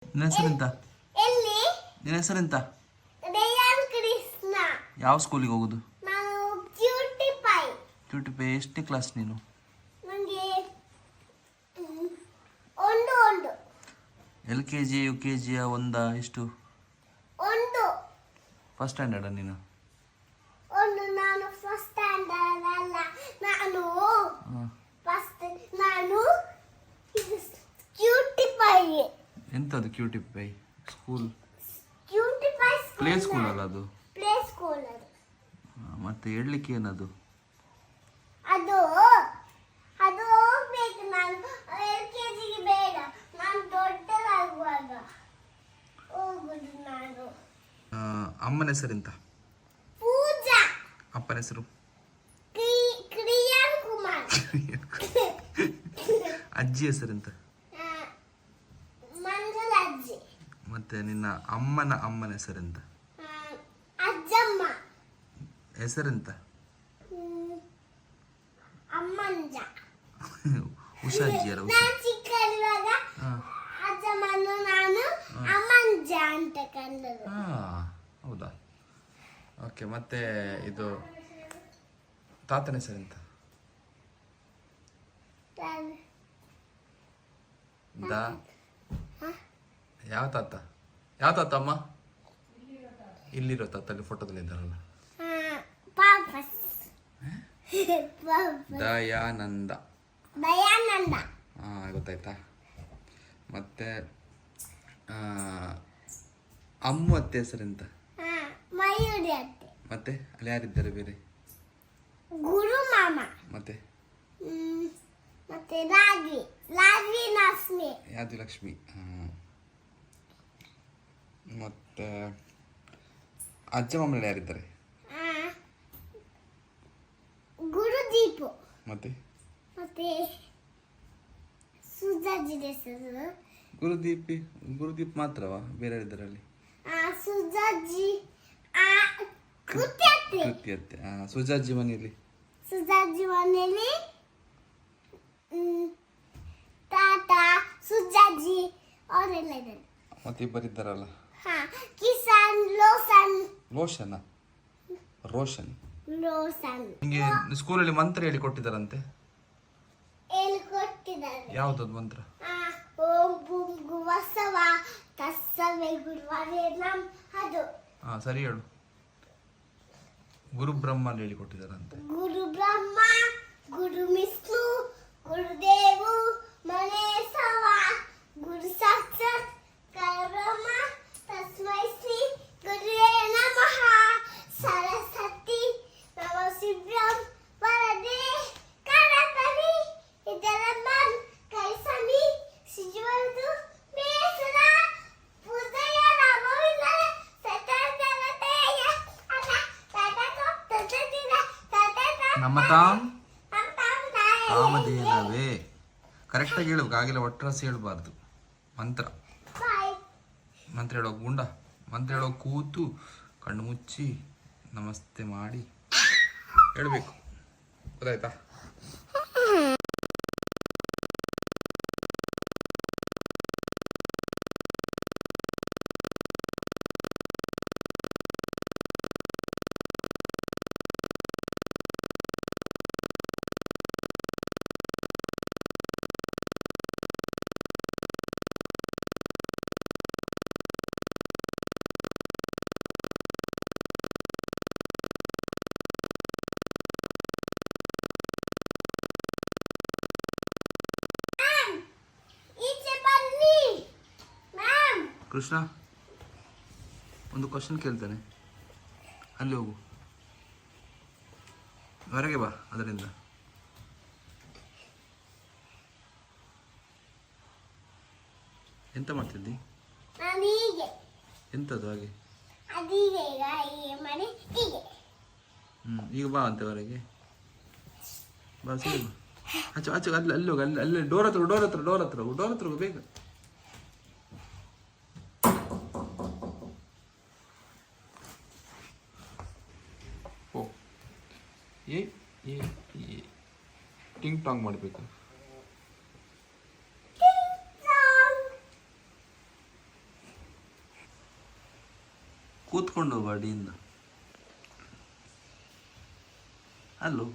ನಿನ್ನ ಹೆಸರೆಂತ? ಎಲ್ಲಿ? ನಿನ್ನ ಹೆಸರೆಂತ? ದಯಾನ್ ಕೃಷ್ಣ. ಯಾವ ಸ್ಕೂಲಿಗೆ ಹೋಗುದು? ನಾನು ಕ್ಯೂಟಿ ಪೈ. Cutie pie. ಎಷ್ಟನೇ ಕ್ಲಾಸ್ ನೀನು? ನನಗೆ ಒಂದು LKG UKG ಒಂದಾ ಎಷ್ಟು? ಒಂದು ಫಸ್ಟ್ ಸ್ಟ್ಯಾಂಡರ್ಡ ನೀನು? ನಾನು ಫಸ್ಟ್ ಸ್ಟ್ಯಾಂಡರ್ಡ್ ಅಲ್ಲ, ನಾನು ಕ್ಯೂಟಿ ಪೈ. ಎಂತದು cutie pie school? Cutie pie play school ಅಲ್ಲ ಅದು? ಪ್ಲೇ ಸ್ಕೂಲ್ ಅದು. ಮತ್ತೆ ಹೇಳಲಿಕ್ಕೆ ಏನದು? ಅದು ಹೋಗ್ಬೇಕು. ನಾನು LKGಗೆ ಬೇಡ, ನಾನು ದೊಡ್ಡದಾಗುವಾಗ ಹೋಗುದು. ನಾನು ಅಮ್ಮನ ಹೆಸರೆಂತ? ಪೂಜಾ. ಅಪ್ಪನ ಹೆಸರು? ಕ್ರಿಯಾನ್ ಕುಮಾರ್. ಅಜ್ಜಿ ಹೆಸರೆಂತ? ಮಂಜುಳ ಅಜ್ಜಿ. ಮತ್ತೆ ನಿನ್ನ ಅಮ್ಮನ ಹೆಸರೆಂತ? ಅಜ್ಜಮ್ಮ. ಹೆಸರೆಂತ? ಅಮ್ಮಂಜ. ಉಷಾಜ್ಜಿಯರ? ನಾನು ಚಿಕ್ಕದಿರುವಾಗ ಅಜ್ಜಮ್ಮನ್ನು ನಾನು ಅಮ್ಮಂಜ ಅಂತ ಕಂಡದ್ದು. ಹೌದಾ? ಓಕೆ. ಮತ್ತೆ ಇದು ತಾತನ ಹೆಸರೆಂತ? ಯಾವ ತಾತ? ಯಾವ ತಾತ ಅಮ್ಮ? ಇಲ್ಲಿರೋ ತಾತ, ಅಲ್ಲಿ ಫೋಟೋದಲ್ಲಿ ಇದ್ದಾರಲ್ಲ. ದಯಾನಂದ. ಗೊತ್ತಾಯ್ತಾ? ಮತ್ತೆ ಅಮ್ಮು ಅತ್ತೆ ಹೆಸರೆಂತ? ಮಯೂರಿ ಅತ್ತೆ. ಮತ್ತೆ ಅಲ್ಲಿ ಯಾರಿದ್ದಾರೆ ಬೇರೆ? ಗುರು ಮಾಮ. ಮತ್ತೆ ಮತ್ತೆ ರಾಗಿ ಲಕ್ಷ್ಮಿ. ಯಾದು ಲಕ್ಷ್ಮಿ. ಮತ್ತೆ ಅಜ್ಜ ಮಾಮಲ್ಲಿ ಯಾರಿದ್ದಾರೆ? ಗುರುದೀಪು. ಮತ್ತೆ ಸುಜಾಜಿ ಹೆಸರು ಗುರುದೀಪ್ ಮಾತ್ರವಾ? ಬೇರೆ ಯಾರಿದ್ದಾರೆ ಅಲ್ಲಿ? ಸುಜಾಜಿ ಕೃತಿ ಅತ್ತೆ. ಸುಜಾಜಿ ಮನೆಯಲ್ಲಿ ತಾತ ಸುಜಾಜಿ ಅವರೆಲ್ಲ ಇದ್ದಾರೆ. ಮತ್ತೆ ಇಬ್ಬರಿದ್ದಾರಲ್ಲ? ಕಿಸಾನ್ ರೋಷನ್. ನಿಮಗೆ ಸ್ಕೂಲಲ್ಲಿ ಮಂತ್ರ ಹೇಳಿ ಕೊಟ್ಟಿದ್ದಾರಂತೆ? ಹೇಳಿಕೊಟ್ಟಿದ್ದಾರೆ. ಯಾವ್ದದು ಮಂತ್ರ? ಓಂ ಭುಂಗು ವಸವ ತಸ್ಸವೇ ಗುರುವರೇಣಂ. ಅದು ಸರಿ ಹೇಳು. ಗುರು ಬ್ರಹ್ಮ ಹೇಳಿ ಕೊಟ್ಟಿದ್ದಾರಂತೆ. ಗುರು ಬ್ರಹ್ಮ, ಗುರು ವಿಷ್ಣು, ಗುರುದೇವು ಮಹೇಶವ, ಗುರು ಸಾಕ್ಷಾತ್ ಪರಬ್ರಹ್ಮ ತಸ್ಮೈ ಶ್ರೀ ಗುರುವೇ ನಮಃ. ಸರಸ್ವತಿ ನಮಃ ವರದೆ ಕರತನಿ ಇದರಮನ್ ಕೈಸಮಿ ಸಿಜುವದು ಬೇಸರ ಪೂಜೆಯ ನಮವಿನ ಸತತತೆಯ ನಮ್ಮ ಕಾಮಧೇನವೇ. ಕರೆಕ್ಟಾಗಿ ಹೇಳ್ಬೇಕು, ಆಗಿಲ್ಲ ಒಟ್ಟರಸಿ ಹೇಳ್ಬಾರ್ದು. ಮಂತ್ರ ಹೇಳೋ ಗುಂಡ, ಮಂತ್ರ ಹೇಳೋ ಕೂತು ಕಣ್ಣು ಮುಚ್ಚಿ ನಮಸ್ತೆ ಮಾಡಿ ಹೇಳ್ಬೇಕು. ಗೊತ್ತಾಯ್ತಾ? ಕೃಷ್ಣ, ಒಂದು ಕ್ವಶನ್ ಕೇಳ್ತಾನೆ, ಅಲ್ಲಿ ಹೋಗು, ಹೊರಗೆ ಬಾ. ಅದರಿಂದ ಎಂತ ಮಾಡ್ತಿದ್ದಿ? ಎಂತದು ಹಾಗೆ? ಈಗ ಬಾ ಅಂತೆ ಹೊರಗೆ ಬಾ. ಸರಿ ಬಾ. ಆಚೆ ಅಲ್ಲಿ ಹೋಗಿ, ಅಲ್ಲಿ ಡೋರ್ ಹತ್ರ ಬೇಗ. ಟಿಂಗ್ ಟಾಂಗ್ ಮಾಡಬೇಕು. ಕೂತ್ಕೊಂಡು ಹೋಗು ಅಡಿಯಿಂದ. ಅಲ್ಲೋ